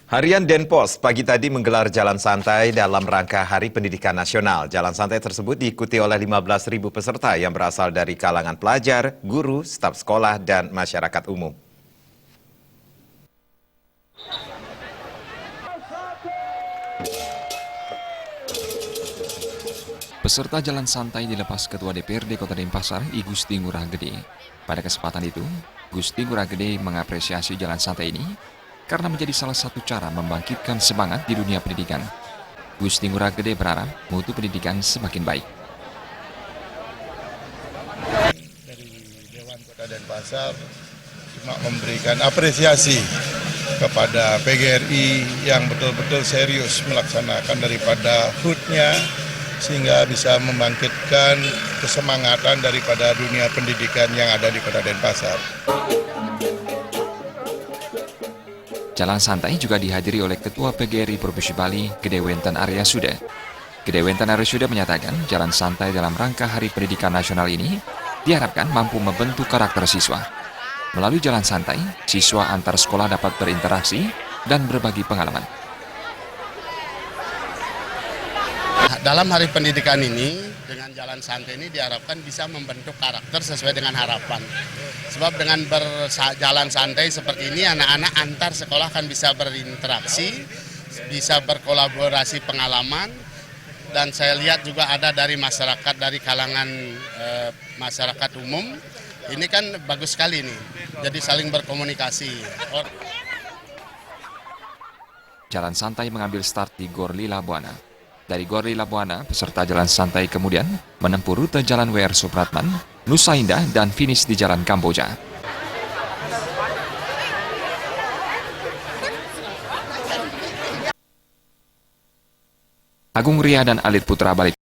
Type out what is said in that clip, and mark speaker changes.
Speaker 1: Harian Denpos pagi tadi menggelar jalan santai dalam rangka Hari Pendidikan Nasional. Jalan santai tersebut diikuti oleh 15.000 peserta yang berasal dari kalangan pelajar, guru, staf sekolah, dan masyarakat umum.
Speaker 2: Peserta jalan santai dilepas Ketua DPRD Kota Denpasar, I Gusti Ngurah Gede. Pada kesempatan itu, Gusti Ngurah Gede mengapresiasi jalan santai ini karena menjadi salah satu cara membangkitkan semangat di dunia pendidikan. Gusti Ngurah Gede berharap mutu pendidikan semakin baik.
Speaker 3: Dari Dewan Kota Denpasar cuma memberikan apresiasi kepada PGRI yang betul-betul serius melaksanakan daripada HUT-nya sehingga bisa membangkitkan kesemangatan daripada dunia pendidikan yang ada di Kota Denpasar.
Speaker 2: Jalan santai juga dihadiri oleh Ketua PGRI Provinsi Bali, Gede Wenten Arya Suda. Gede Wenten Arya Suda menyatakan jalan santai dalam rangka Hari Pendidikan Nasional ini diharapkan mampu membentuk karakter siswa. Melalui jalan santai, siswa antar sekolah dapat berinteraksi dan berbagi pengalaman.
Speaker 4: Dalam Hari Pendidikan ini, dengan jalan santai ini diharapkan bisa membentuk karakter sesuai dengan harapan. Sebab dengan berjalan santai seperti ini, anak-anak antar sekolah kan bisa berinteraksi, bisa berkolaborasi pengalaman, dan saya lihat juga ada dari masyarakat, dari kalangan masyarakat umum. Ini kan bagus sekali nih, jadi saling berkomunikasi.
Speaker 2: Jalan santai mengambil start di Gor Lila Buana. Dari Gor Lila Buana, peserta jalan santai kemudian menempuh rute Jalan WR Supratman, Nusa Indah, dan finish di Jalan Kamboja. Agung Ria dan Alit Putra balik.